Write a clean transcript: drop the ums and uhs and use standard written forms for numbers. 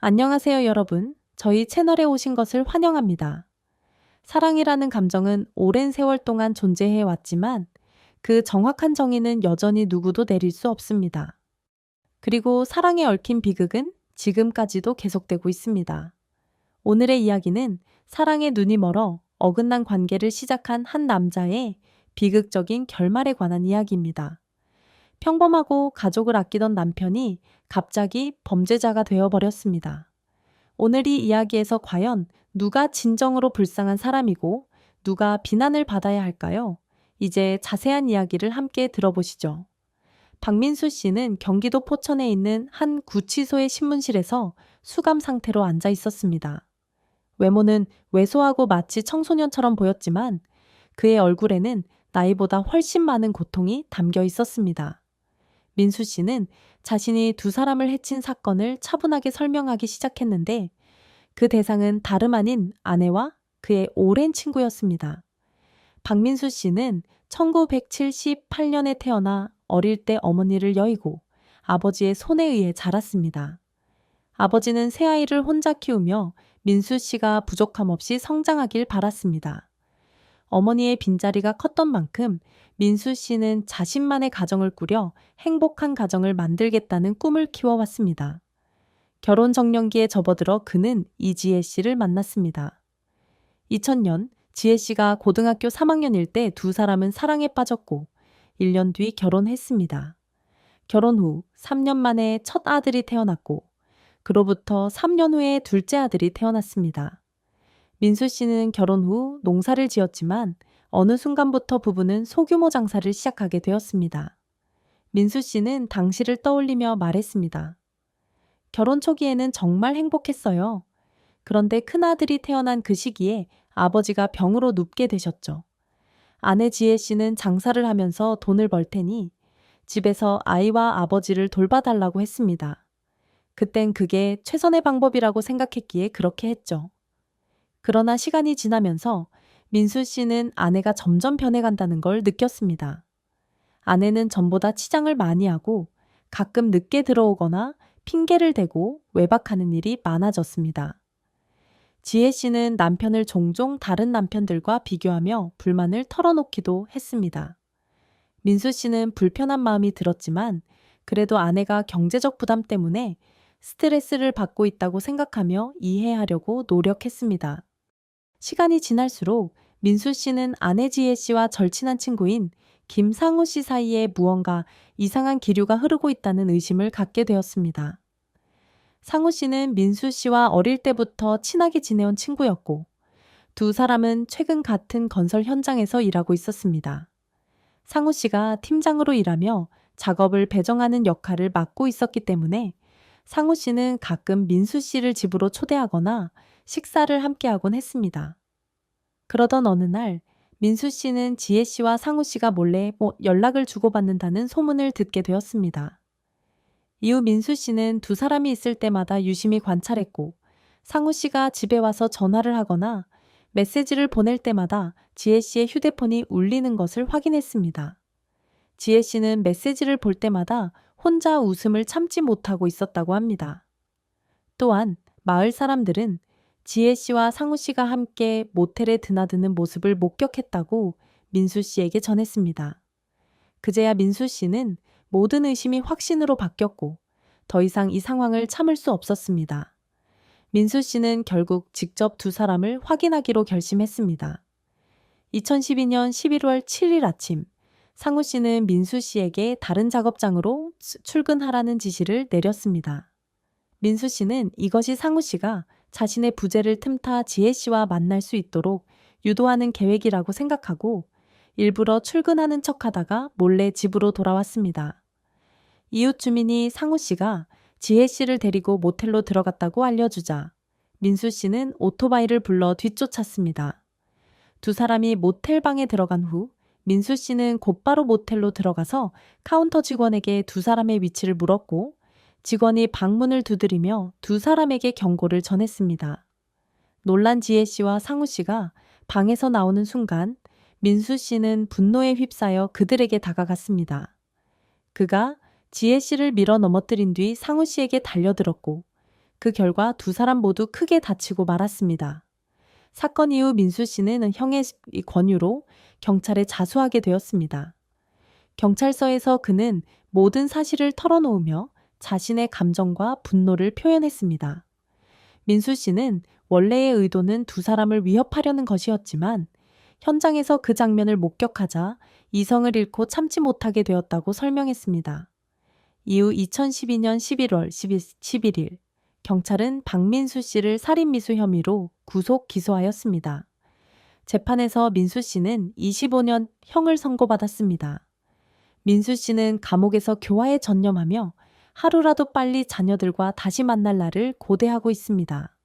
안녕하세요, 여러분. 저희 채널에 오신 것을 환영합니다. 사랑이라는 감정은 오랜 세월 동안 존재해 왔지만 그 정확한 정의는 여전히 누구도 내릴 수 없습니다. 그리고 사랑에 얽힌 비극은 지금까지도 계속되고 있습니다. 오늘의 이야기는 사랑에 눈이 멀어 어긋난 관계를 시작한 한 남자의 비극적인 결말에 관한 이야기입니다. 평범하고 가족을 아끼던 남편이 갑자기 범죄자가 되어버렸습니다. 오늘 이 이야기에서 과연 누가 진정으로 불쌍한 사람이고 누가 비난을 받아야 할까요? 이제 자세한 이야기를 함께 들어보시죠. 박민수 씨는 경기도 포천에 있는 한 구치소의 신문실에서 수감 상태로 앉아 있었습니다. 외모는 왜소하고 마치 청소년처럼 보였지만 그의 얼굴에는 나이보다 훨씬 많은 고통이 담겨 있었습니다. 민수 씨는 자신이 두 사람을 해친 사건을 차분하게 설명하기 시작했는데 그 대상은 다름 아닌 아내와 그의 오랜 친구였습니다. 박민수 씨는 1978년에 태어나 어릴 때 어머니를 여의고 아버지의 손에 의해 자랐습니다. 아버지는 새아이를 혼자 키우며 민수 씨가 부족함 없이 성장하길 바랐습니다. 어머니의 빈자리가 컸던 만큼 민수 씨는 자신만의 가정을 꾸려 행복한 가정을 만들겠다는 꿈을 키워왔습니다. 결혼 정년기에 접어들어 그는 이지혜 씨를 만났습니다. 2000년 지혜 씨가 고등학교 3학년일 때 두 사람은 사랑에 빠졌고 1년 뒤 결혼했습니다. 결혼 후 3년 만에 첫 아들이 태어났고 그로부터 3년 후에 둘째 아들이 태어났습니다. 민수 씨는 결혼 후 농사를 지었지만 어느 순간부터 부부는 소규모 장사를 시작하게 되었습니다. 민수 씨는 당시를 떠올리며 말했습니다. 결혼 초기에는 정말 행복했어요. 그런데 큰아들이 태어난 그 시기에 아버지가 병으로 눕게 되셨죠. 아내 지혜 씨는 장사를 하면서 돈을 벌 테니 집에서 아이와 아버지를 돌봐달라고 했습니다. 그땐 그게 최선의 방법이라고 생각했기에 그렇게 했죠. 그러나 시간이 지나면서 민수 씨는 아내가 점점 변해간다는 걸 느꼈습니다. 아내는 전보다 치장을 많이 하고 가끔 늦게 들어오거나 핑계를 대고 외박하는 일이 많아졌습니다. 지혜 씨는 남편을 종종 다른 남편들과 비교하며 불만을 털어놓기도 했습니다. 민수 씨는 불편한 마음이 들었지만 그래도 아내가 경제적 부담 때문에 스트레스를 받고 있다고 생각하며 이해하려고 노력했습니다. 시간이 지날수록 민수 씨는 아내 지혜 씨와 절친한 친구인 김상우 씨 사이에 무언가 이상한 기류가 흐르고 있다는 의심을 갖게 되었습니다. 상우 씨는 민수 씨와 어릴 때부터 친하게 지내온 친구였고 두 사람은 최근 같은 건설 현장에서 일하고 있었습니다. 상우 씨가 팀장으로 일하며 작업을 배정하는 역할을 맡고 있었기 때문에 상우 씨는 가끔 민수 씨를 집으로 초대하거나 식사를 함께하곤 했습니다. 그러던 어느 날 민수 씨는 지혜 씨와 상우 씨가 몰래 연락을 주고받는다는 소문을 듣게 되었습니다. 이후 민수 씨는 두 사람이 있을 때마다 유심히 관찰했고 상우 씨가 집에 와서 전화를 하거나 메시지를 보낼 때마다 지혜 씨의 휴대폰이 울리는 것을 확인했습니다. 지혜 씨는 메시지를 볼 때마다 혼자 웃음을 참지 못하고 있었다고 합니다. 또한 마을 사람들은 지혜 씨와 상우 씨가 함께 모텔에 드나드는 모습을 목격했다고 민수 씨에게 전했습니다. 그제야 민수 씨는 모든 의심이 확신으로 바뀌었고 더 이상 이 상황을 참을 수 없었습니다. 민수 씨는 결국 직접 두 사람을 확인하기로 결심했습니다. 2012년 11월 7일 아침, 상우 씨는 민수 씨에게 다른 작업장으로 출근하라는 지시를 내렸습니다. 민수 씨는 이것이 상우 씨가 자신의 부재를 틈타 지혜 씨와 만날 수 있도록 유도하는 계획이라고 생각하고 일부러 출근하는 척하다가 몰래 집으로 돌아왔습니다. 이웃 주민이 상우 씨가 지혜 씨를 데리고 모텔로 들어갔다고 알려주자 민수 씨는 오토바이를 불러 뒤쫓았습니다. 두 사람이 모텔 방에 들어간 후 민수 씨는 곧바로 모텔로 들어가서 카운터 직원에게 두 사람의 위치를 물었고 직원이 방문을 두드리며 두 사람에게 경고를 전했습니다. 놀란 지혜 씨와 상우 씨가 방에서 나오는 순간 민수 씨는 분노에 휩싸여 그들에게 다가갔습니다. 그가 지혜 씨를 밀어 넘어뜨린 뒤 상우 씨에게 달려들었고 그 결과 두 사람 모두 크게 다치고 말았습니다. 사건 이후 민수 씨는 형의 권유로 경찰에 자수하게 되었습니다. 경찰서에서 그는 모든 사실을 털어놓으며 자신의 감정과 분노를 표현했습니다. 민수 씨는 원래의 의도는 두 사람을 위협하려는 것이었지만 현장에서 그 장면을 목격하자 이성을 잃고 참지 못하게 되었다고 설명했습니다. 이후 2012년 11월 11일 경찰은 박민수 씨를 살인미수 혐의로 구속 기소하였습니다. 재판에서 민수 씨는 25년 형을 선고받았습니다. 민수 씨는 감옥에서 교화에 전념하며 하루라도 빨리 자녀들과 다시 만날 날을 고대하고 있습니다.